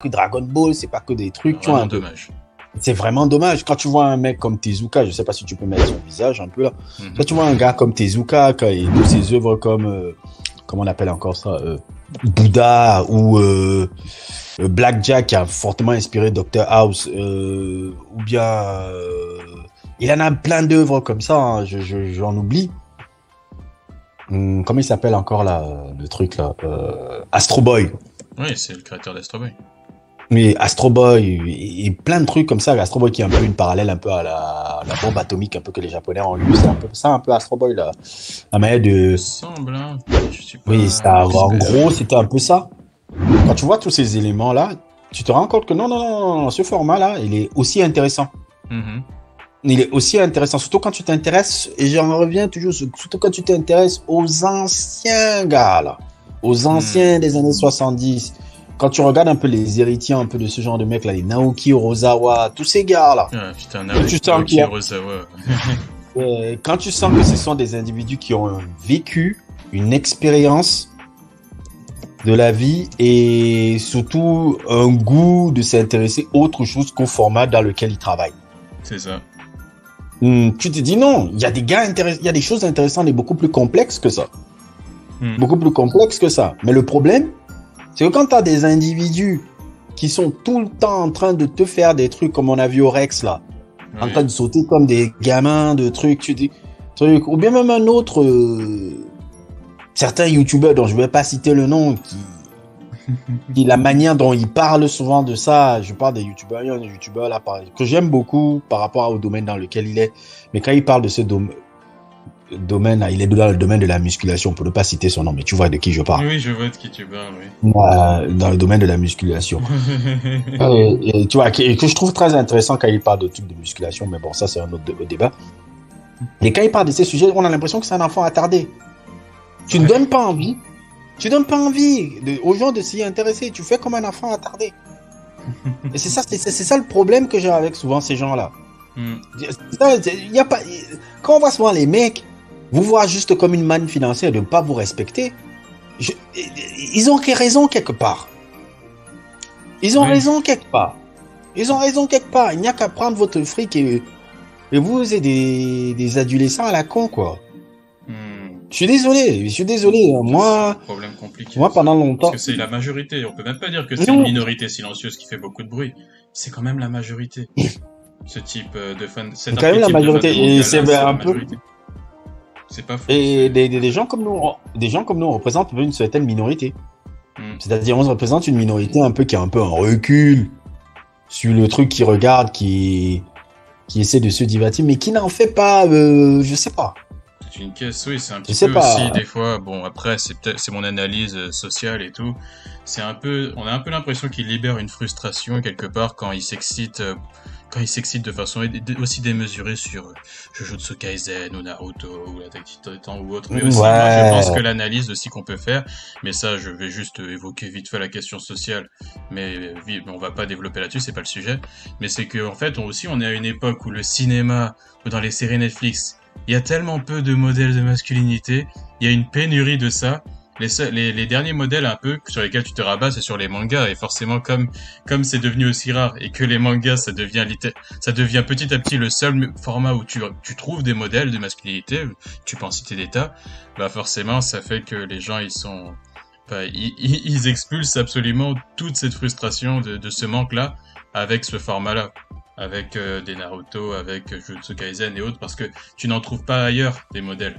que Dragon Ball, c'est pas que des trucs, tu vois. Vraiment dommage. C'est vraiment dommage. Quand tu vois un mec comme Tezuka, je sais pas si tu peux mettre son visage un peu là. Quand tu vois un gars comme Tezuka, et toutes ses œuvres comme, comment on appelle encore ça, Bouddha ou Blackjack qui a fortement inspiré Dr House, ou bien il en a plein d'œuvres comme ça, hein, j'en oublie. Comment il s'appelle encore là, le truc là, Astro Boy. Oui, c'est le créateur d'Astro Boy. Mais Astro Boy et plein de trucs comme ça. Astro Boy qui est un peu une parallèle un peu à la bombe atomique un peu que les Japonais ont eu. C'est un peu ça, un peu Astro Boy là. La manière de. Semble, hein. Je suis pas Oui, ça, en gros, c'était un peu ça. Quand tu vois tous ces éléments là, tu te rends compte que non, ce format là, il est aussi intéressant. Il est aussi intéressant, surtout quand tu t'intéresses, et j'en reviens toujours, surtout quand tu t'intéresses aux anciens gars là, aux anciens des années 70. Quand tu regardes un peu les héritiers un peu de ce genre de mecs là, les Naoki Urasawa, tous ces gars là. Ah, putain, Naoki Urasawa. Quand tu sens que ce sont des individus qui ont vécu une expérience de la vie et surtout un goût de s'intéresser autre chose qu'au format dans lequel ils travaillent. C'est ça. Tu te dis non, il y a des gars intéressants, il y a des choses intéressantes et beaucoup plus complexes que ça. Beaucoup plus complexes que ça. Mais le problème, c'est que quand tu as des individus qui sont tout le temps en train de te faire des trucs comme on a vu au Rex là, en train de sauter comme des gamins de trucs, tu dis trucs, ou bien même un autre, certains youtubeurs dont je vais pas citer le nom, qui la manière dont ils parlent souvent de ça, je parle des youtubeurs, il y a un youtubeur là que j'aime beaucoup par rapport au domaine dans lequel il est, mais quand il parle de ce domaine là, il est dans le domaine de la musculation, pour ne pas citer son nom, mais tu vois de qui je parle. Oui, je vois de qui tu parles, oui. Dans le domaine de la musculation. et tu vois, que je trouve très intéressant quand il parle de trucs de musculation, mais bon, ça c'est un autre débat. Et quand il parle de ces sujets, on a l'impression que c'est un enfant attardé. Tu ne donnes pas envie. Tu donnes pas envie aux gens de s'y intéresser. Tu fais comme un enfant attardé. Et c'est ça le problème que j'ai avec souvent ces gens-là. Y a pas, quand on voit souvent les mecs vous voir juste comme une manne financière de ne pas vous respecter, ils ont raison quelque part. Ils ont raison quelque part. Ils ont raison quelque part. Il n'y a qu'à prendre votre fric et vous êtes des adolescents à la con, quoi. Je suis désolé. Problème compliqué. Moi, pendant longtemps. Parce que c'est la majorité. On peut même pas dire que c'est une minorité silencieuse qui fait beaucoup de bruit. C'est quand même la majorité. Ce type de fan. C'est quand même la majorité. Et c'est un peu. C'est pas faux. Et des gens comme nous, on représente une certaine minorité. C'est-à-dire, on représente une minorité un peu qui a un peu un recul sur le truc qui regarde, qui essaie de se divertir, mais qui n'en fait pas, je sais pas. C'est une caisse, oui, c'est un petit peu aussi, des fois, bon, après, c'est mon analyse sociale et tout. On a un peu l'impression qu'il libère une frustration quelque part quand il s'excite de façon aussi démesurée sur Jujutsu Kaisen ou Naruto ou l'Attaque des Titans ou autre. Mais aussi, moi, je pense que l'analyse aussi qu'on peut faire, mais ça, je vais juste évoquer vite fait la question sociale, mais on va pas développer là-dessus, c'est pas le sujet. Mais c'est que, en fait, on est à une époque où le cinéma, ou dans les séries Netflix, il y a tellement peu de modèles de masculinité, il y a une pénurie de ça. Les derniers modèles un peu sur lesquels tu te rabats, c'est sur les mangas, et forcément comme c'est devenu aussi rare et que les mangas ça devient petit à petit le seul format où tu trouves des modèles de masculinité, tu peux en citer des tas, bah forcément ça fait que les gens ils expulsent absolument toute cette frustration de ce manque-là avec ce format-là. Avec des Naruto, avec Jujutsu Kaisen et autres, parce que tu n'en trouves pas ailleurs des modèles.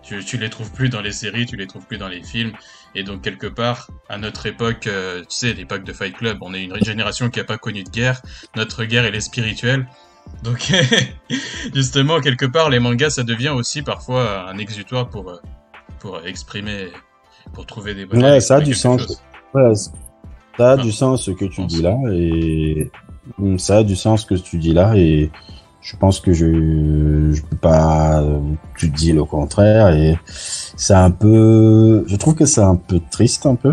Tu les trouves plus dans les séries, tu les trouves plus dans les films, et donc quelque part, à notre époque, tu sais, l'époque de Fight Club, on est une génération qui a pas connu de guerre, notre guerre elle est spirituelle, donc justement, quelque part, les mangas ça devient aussi parfois un exutoire pour exprimer, pour trouver des modèles. Ouais, ça a du sens. Ouais, ça a du sens ce que tu dis là, et ça a du sens ce que tu dis là, et je pense que je peux pas tu dis le contraire, et c'est un peu, je trouve que c'est un peu triste un peu,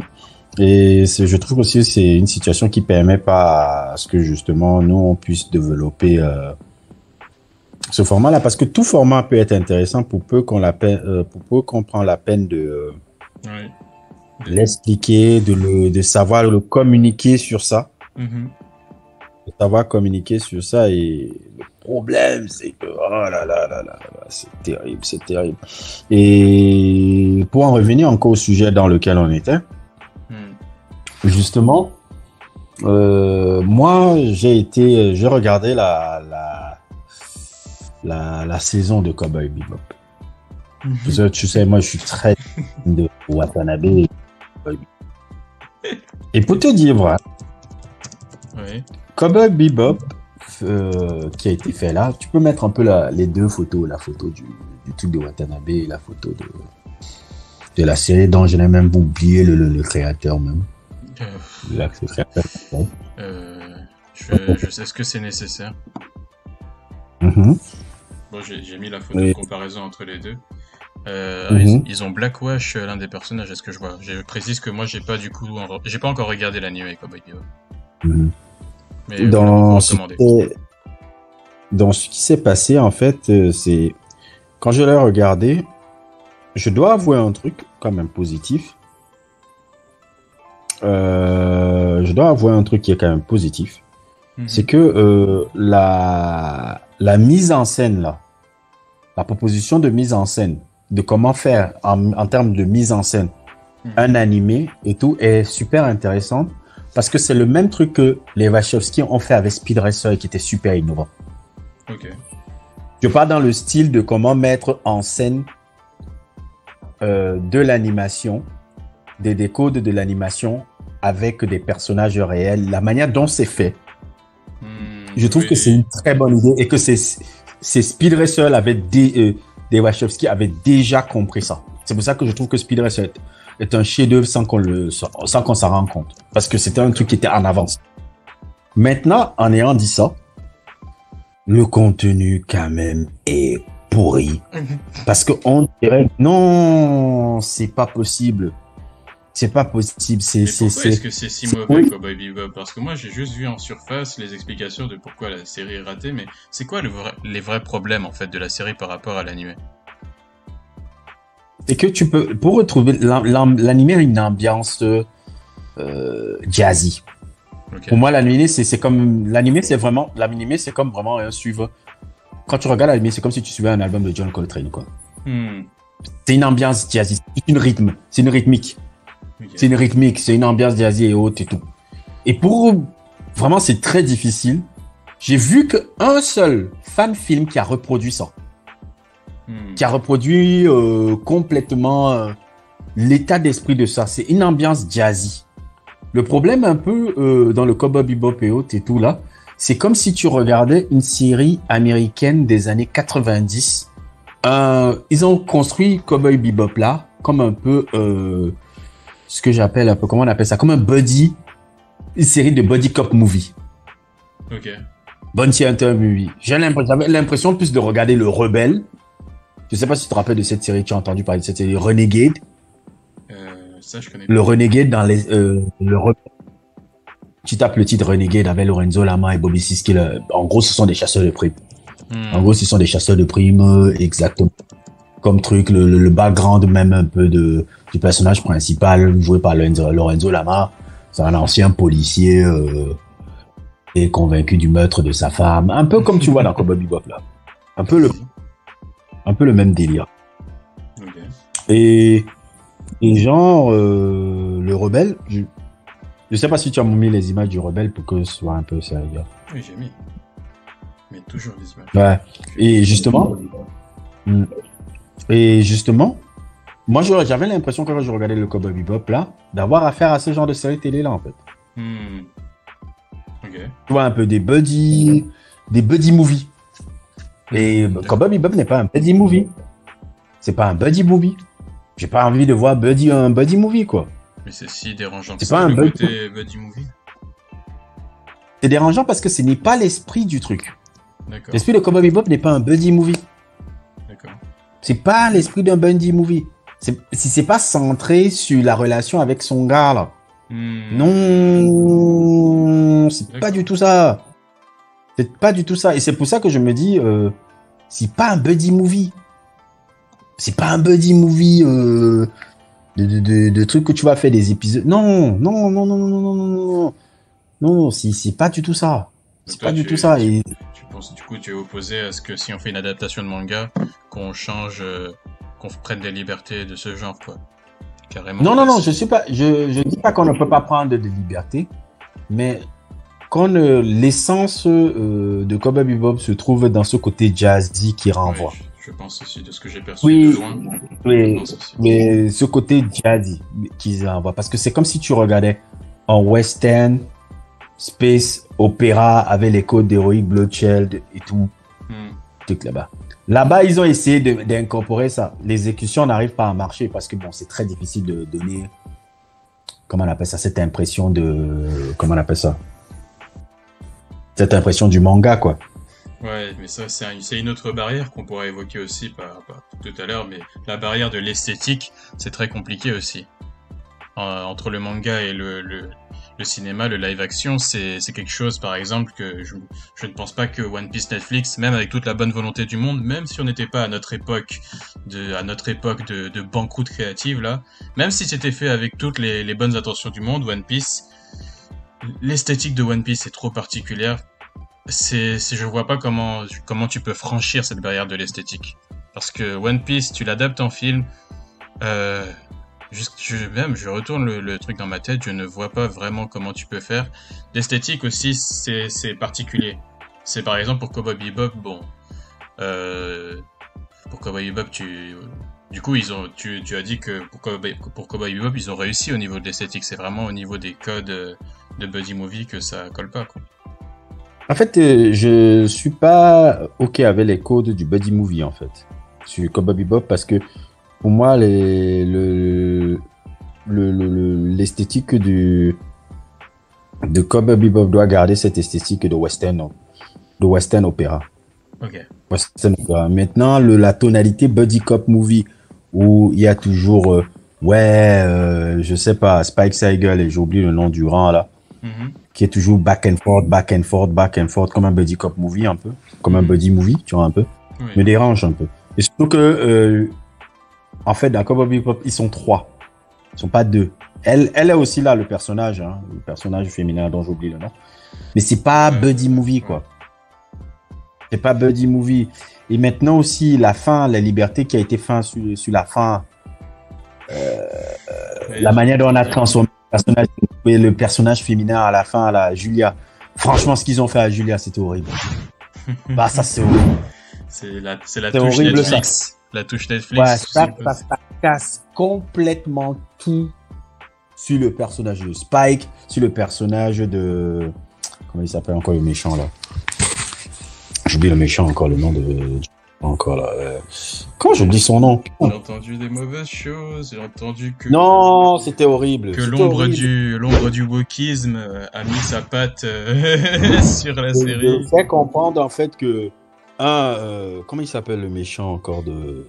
et je trouve aussi que c'est une situation qui permet pas à ce que justement nous on puisse développer ce format là, parce que tout format peut être intéressant pour peu qu'on prend la peine de l'expliquer, de savoir le communiquer sur ça. Mhm. Savoir communiquer sur ça. Et le problème, c'est que, oh là là là là là, c'est terrible, c'est terrible. Et pour en revenir encore au sujet dans lequel on était, Mhm. justement, moi, j'ai regardé la saison de Cowboy Bebop. Tu sais, moi, je suis très de Watanabe. Et pour te dire, voilà, Oui. Cowboy Bebop, qui a été fait là, tu peux mettre un peu les deux photos, la photo du truc de Watanabe et la photo de la série dont je n'ai même pas oublié le créateur même. Euh, Le créateur. je sais ce que c'est nécessaire. Mhm. Bon, j'ai mis la photo de Oui. comparaison entre les deux. Mhm. Ils ont blackwash l'un des personnages, est-ce que je vois? Je précise que moi, j'ai pas encore regardé l'anime Cowboy Bebop. Mhm. Mais on l'a beaucoup recommandé. Dans ce qui s'est passé, en fait, c'est quand je l'ai regardé, je dois avouer un truc quand même positif. Je dois avouer un truc qui est quand même positif. C'est que la mise en scène, là, la proposition de mise en scène, de comment faire en termes de mise en scène un animé et tout, est super intéressante parce que c'est le même truc que les Wachowski ont fait avec Speed Racer et qui était super innovant. Ok. Je parle dans le style de comment mettre en scène de l'animation, des décodes de l'animation avec des personnages réels, la manière dont c'est fait. Je trouve que c'est une très bonne idée et que c'est Speed Racer des Wachowski avaient déjà compris ça. C'est pour ça que je trouve que Speed Racer est un chef-d'œuvre sans qu'on s'en rende compte. Parce que c'était un truc qui était en avance. Maintenant, en ayant dit ça, le contenu quand même est pourri. Parce qu'on dirait, non, c'est pas possible. C'est pas possible. Mais pourquoi est-ce que c'est si mauvais, Cowboy Bebop? Parce que moi, j'ai juste vu en surface les explications de pourquoi la série est ratée, mais c'est quoi les vrais problèmes, en fait, de la série par rapport à l'anime? C'est que tu peux, pour retrouver l'anime a une ambiance jazzy. Okay. Pour moi, l'anime, c'est comme vraiment un suivre. Quand tu regardes l'anime, c'est comme si tu suivais un album de John Coltrane, quoi. C'est une ambiance jazzy, c'est une rythmique. Okay. C'est une rythmique, c'est une ambiance jazzy et haute et tout. Et pour vraiment, c'est très difficile. J'ai vu qu'un seul fan film qui a reproduit ça. Qui a reproduit complètement l'état d'esprit de ça. C'est une ambiance jazzy. Le problème un peu dans le Cowboy Bebop et autres et tout là, c'est comme si tu regardais une série américaine des années 90. Ils ont construit Cowboy Bebop là comme un peu ce que j'appelle un peu, comment on appelle ça, comme une série de buddy cop movie. Ok. Bounty Hunter movie. J'avais l'impression plus de regarder Le Rebelle. Je sais pas si tu te rappelles de cette série, tu as entendu parler de cette série Renegade. Ça, je connais pas. Le Renegade dans les... Tu tapes le titre Renegade avec Lorenzo Lama et Bobby Siskey. En gros, ce sont des chasseurs de primes. En gros, ce sont des chasseurs de primes, exactement. Comme truc, le background même un peu du personnage principal, joué par Lorenzo Lama. C'est un ancien policier et convaincu du meurtre de sa femme. Un peu comme tu vois dans Cowboy Bebop, là. Un peu le même délire. Okay. Et genre, le rebelle, je sais pas si tu as mis les images du rebelle pour que ce soit un peu sérieux. Oui, j'ai mis. Mais toujours des images. Ouais. Et justement, moi j'avais l'impression quand je regardais le Cowboy Bebop là, d'avoir affaire à ce genre de série télé là en fait. Okay. Tu vois un peu des buddy movies. Et Cowboy Bebop n'est pas un buddy movie. C'est pas un buddy movie. J'ai pas envie de voir un buddy movie quoi. Mais c'est si dérangeant. C'est pas un côté buddy movie. C'est dérangeant parce que ce n'est pas l'esprit du truc. L'esprit de Cowboy Bebop n'est pas un buddy movie. D'accord. C'est pas l'esprit d'un buddy movie. C'est pas centré sur la relation avec son gars là. Non, c'est pas du tout ça. C'est pas du tout ça. Et c'est pour ça que je me dis, c'est pas un buddy movie. C'est pas un buddy movie de trucs que tu vas faire des épisodes. Non. Non, c'est pas du tout ça. Donc C'est toi, pas du tout ça. Et... tu penses, du coup, tu es opposé à ce que si on fait une adaptation de manga, qu'on change, qu'on prenne des libertés de ce genre, quoi. Carrément. Non, je suis pas, je dis pas qu'on ne peut pas prendre de liberté, mais quand l'essence de Cowboy Bebop se trouve dans ce côté jazzy qui renvoie. Oui, je pense aussi, de ce que j'ai perçu de loin. Oui, mais ce côté jazzy qu'ils renvoient, parce que c'est comme si tu regardais en western, space, opéra, avec les codes d'Heroic Bloodshed et tout, truc là-bas. Là-bas, ils ont essayé d'incorporer ça. L'exécution n'arrive pas à marcher parce que bon, c'est très difficile de donner, comment on appelle ça, cette impression de, comment on appelle ça, cette impression du manga, quoi. Ouais, mais ça, c'est une autre barrière qu'on pourrait évoquer aussi par tout à l'heure, mais la barrière de l'esthétique, c'est très compliqué aussi. Entre le manga et le cinéma, le live action, c'est quelque chose, par exemple, que je ne pense pas que One Piece Netflix, même avec toute la bonne volonté du monde, même si on n'était pas à notre époque de banqueroute créative, là, même si c'était fait avec toutes les bonnes intentions du monde, One Piece, l'esthétique de One Piece est trop particulière. Je vois pas comment tu peux franchir cette barrière de l'esthétique. Parce que One Piece, tu l'adaptes en film, je retourne le truc dans ma tête, je ne vois pas vraiment comment tu peux faire. L'esthétique aussi, c'est particulier. C'est par exemple pour Cowboy Bebop, bon, pour Cowboy Bebop, du coup, tu as dit que pour Cowboy Bebop, ils ont réussi au niveau de l'esthétique. C'est vraiment au niveau des codes de buddy movie que ça colle pas, quoi. En fait, je suis pas OK avec les codes du buddy movie, en fait, sur Cowboy Bebop, parce que pour moi, l'esthétique de Cowboy Bebop doit garder cette esthétique de western opéra. Ok. Western opéra. Maintenant, la tonalité buddy cop movie, où il y a toujours, je sais pas, Spike Seagal, et j'oublie le nom du rang, là. Qui est toujours back and forth, comme un buddy cop movie un peu, comme un buddy movie, tu vois, un peu, me dérange un peu. Et surtout que, en fait, dans Cowboy Bebop, ils sont 3, ils sont pas 2. Elle est aussi là, le personnage féminin dont j'oublie le nom, mais c'est pas buddy movie, quoi. C'est pas buddy movie. Et maintenant aussi, la fin, la liberté qui a été faite sur la fin, la manière dont on a transformé le personnage féminin à la fin, la Julia. Franchement, ce qu'ils ont fait à Julia, c'était horrible. Bah, ça, c'est horrible. C'est la touche horrible, Netflix. Ça. La touche Netflix. Ouais, ça casse complètement tout sur le personnage de Spike, sur le personnage de... Comment il s'appelle encore le méchant, là? J'oublie le méchant, encore le nom de... Encore là. Quand j'oublie son nom. J'ai entendu des mauvaises choses. J'ai entendu que. Non, c'était horrible. Que l'ombre du wokisme a mis sa patte sur la série. Je fais comprendre en fait que comment il s'appelle le méchant encore de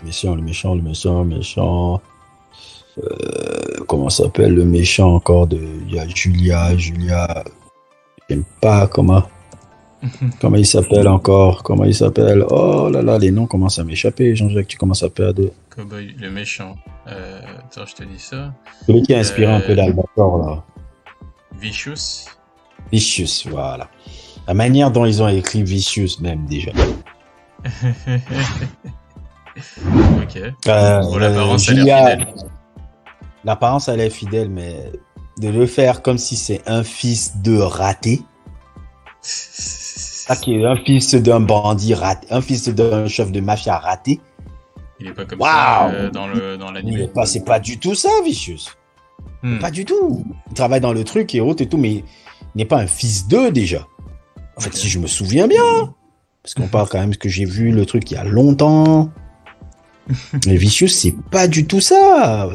le méchant. Comment s'appelle le méchant encore de. Il y a Julia. J'aime pas comment. Comment il s'appelle encore? Comment il s'appelle? Oh là là, les noms commencent à m'échapper. Jean-Jacques, tu commences à perdre. Cowboy, le méchant. Attends, je te dis ça. Celui qui a inspiré un peu d'Albator, là. Vicious, voilà. La manière dont ils ont écrit Vicious, même, déjà. Ok. Bon, l'apparence, elle est fidèle. L'apparence, elle est fidèle, mais de le faire comme si c'est un fils de raté. Un fils d'un bandit raté, un fils d'un chef de mafia raté. Il est pas comme ça dans l'anime. C'est pas du tout ça, Vicious. Pas du tout. Il travaille dans le truc et autres et tout, mais il n'est pas un fils d'eux déjà. En fait, si je me souviens bien, parce qu'on parle quand même que j'ai vu le truc il y a longtemps. Mais Vicious, c'est pas du tout ça.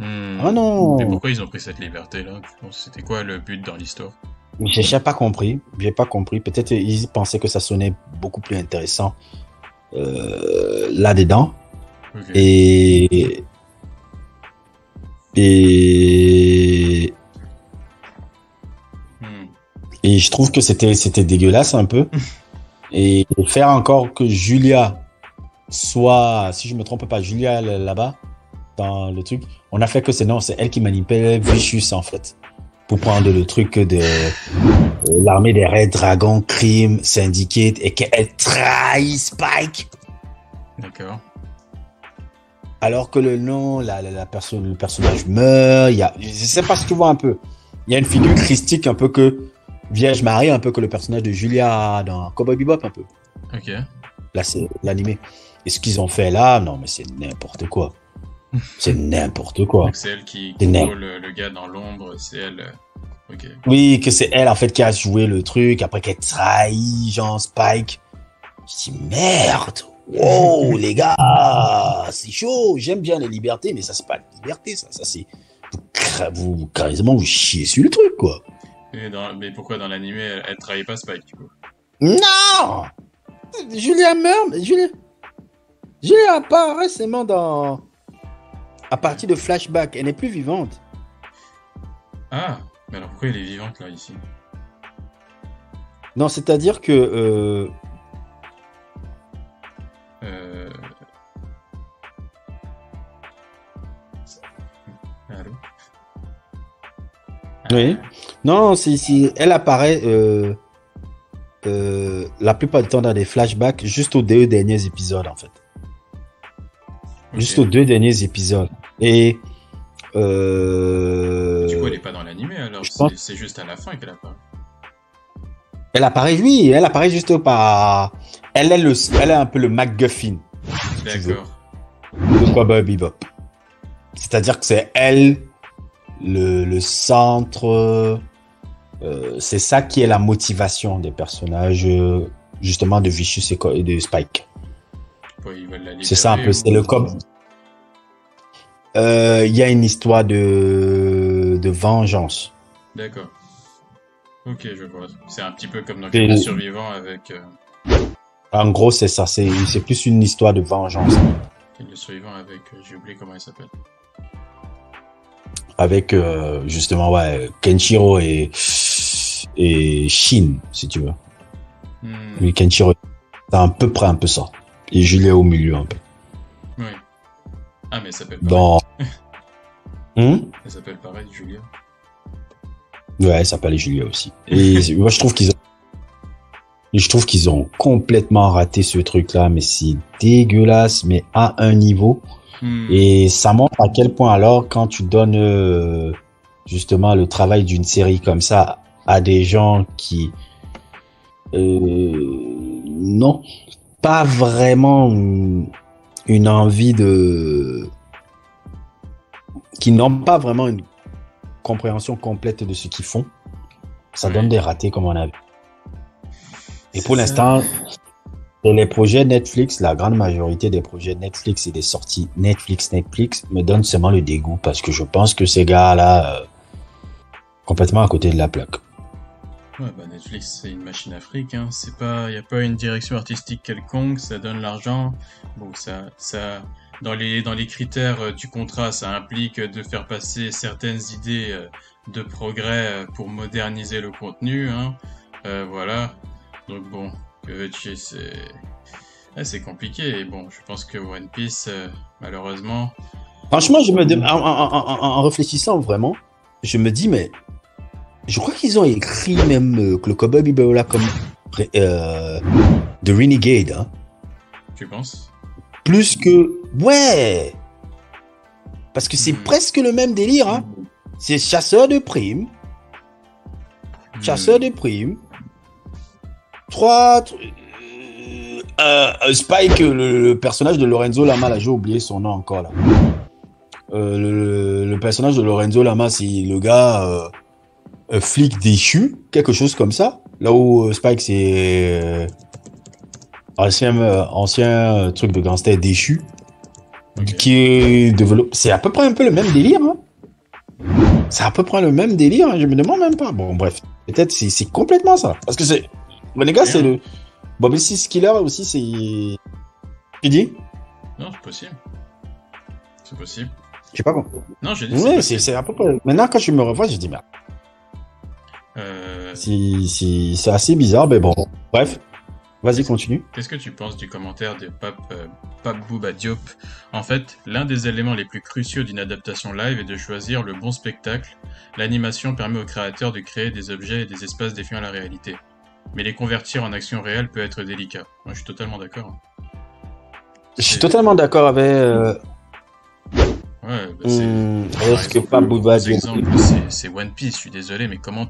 Ah non. Mais pourquoi ils ont pris cette liberté-là? C'était quoi le but dans l'histoire? J'ai pas compris. Peut-être ils pensaient que ça sonnait beaucoup plus intéressant là-dedans. Okay. Et je trouve que c'était dégueulasse un peu. Et faire encore que Julia soit, si je me trompe pas, Julia là-bas, dans le truc. On a fait que c'est elle qui manipulait Vicious, en fait. Pour prendre le truc de l'armée des Red Dragons, Crime, Syndicate, et qu'elle trahit Spike. D'accord. Alors que le personnage meurt, je sais pas si tu vois un peu. Il y a une figure christique un peu que Vierge Marie, un peu que le personnage de Julia dans Cowboy Bebop, un peu. Ok. Là, c'est l'animé. Et ce qu'ils ont fait là, non, mais c'est n'importe quoi. C'est n'importe quoi. Donc c'est elle qui contrôle le gars dans l'ombre, c'est elle. Ok. Oui, que c'est elle en fait qui a joué le truc, après qu'elle trahit Jean Spike. Je dis merde. Wow, les gars, c'est chaud. J'aime bien les libertés, mais ça c'est pas la liberté, ça c'est vous carrément vous chiez sur le truc quoi. Mais pourquoi dans l'animé elle trahit pas Spike du coup? Non. Julia meurt, mais Julia apparaît récemment à partir de flashback, elle n'est plus vivante. Ah, mais alors pourquoi elle est vivante là ici? Non, c'est-à-dire que Allô? Oui. Non, si elle apparaît la plupart du temps dans des flashbacks juste aux 2 derniers épisodes en fait. Okay. Juste aux 2 derniers épisodes. Et du coup, elle n'est pas dans l'animé alors. C'est juste à la fin qu'elle apparaît. Elle apparaît juste par. Elle est un peu le MacGuffin. D'accord. De Cowboy Bebop. C'est-à-dire que c'est elle le centre. C'est ça qui est la motivation des personnages, justement de Vicious et de Spike. C'est ça un peu, c'est le cop. Il y a une histoire de vengeance. D'accord. Ok, je vois. C'est un petit peu comme dans le survivant avec. En gros, c'est ça. C'est plus une histoire de vengeance. Le survivant avec. J'ai oublié comment il s'appelle. Avec justement Kenshiro et Shin, si tu veux. Oui, Kenshiro, c'est à peu près un peu ça. Et Julia au milieu un peu. Oui. Ah, mais elle s'appelle pareil. Elle s'appelle pareil, Julia. Ouais, elle s'appelle Julia aussi. Et moi, je trouve qu'ils ont complètement raté ce truc-là, mais c'est dégueulasse, mais à un niveau. Et ça montre à quel point alors, quand tu donnes justement le travail d'une série comme ça à des gens qui n'ont pas vraiment une envie qui n'ont pas vraiment une compréhension complète de ce qu'ils font, ça donne des ratés comme on a vu. Et pour l'instant, les projets Netflix, la grande majorité des projets Netflix et des sorties Netflix me donnent seulement le dégoût parce que je pense que ces gars-là, complètement à côté de la plaque. Ouais, Netflix, c'est une machine à fric, hein. Il n'y a pas une direction artistique quelconque, ça donne l'argent. Bon, dans les critères du contrat, ça implique de faire passer certaines idées de progrès pour moderniser le contenu, hein. Voilà. Donc bon, que veux-tu, c'est compliqué. Et bon, je pense que One Piece, malheureusement... Franchement, en réfléchissant vraiment, je me dis, mais je crois qu'ils ont écrit même que le Cowboy Bebop là comme The Renegade. Hein. Tu penses? Plus que... Ouais. Parce que c'est presque le même délire. Hein. C'est chasseur de primes. Chasseur de primes. Spike, le personnage de Lorenzo Lama, là, j'ai oublié son nom encore là. Le personnage de Lorenzo Lama, c'est le gars flic déchu, quelque chose comme ça. Là où Spike, c'est ancien truc de gangster déchu, qui est développé. C'est à peu près un peu le même délire. Hein. C'est à peu près le même délire. Hein. Je me demande même pas. Bon, bref, peut-être c'est complètement ça, parce que c'est. Mais les gars, c'est le Bobby Six Killer aussi, c'est. Tu dis? Non, c'est possible. C'est possible. J'ai pas compris. Non, j'ai dit. Oui, c'est à peu près. Maintenant, quand je me revois, je dis merde. C'est assez bizarre, mais bon. Bref. Vas-y, continue. Qu'est-ce que tu penses du commentaire de Pape Bouba Diop? En fait, l'un des éléments les plus cruciaux d'une adaptation live est de choisir le bon spectacle. L'animation permet aux créateurs de créer des objets et des espaces défiant la réalité. Mais les convertir en action réelle peut être délicat. Moi, je suis totalement d'accord. Je suis totalement d'accord avec... Ouais, bah ce que Pape Bouba Diop... exemple, c'est One Piece, je suis désolé, mais comment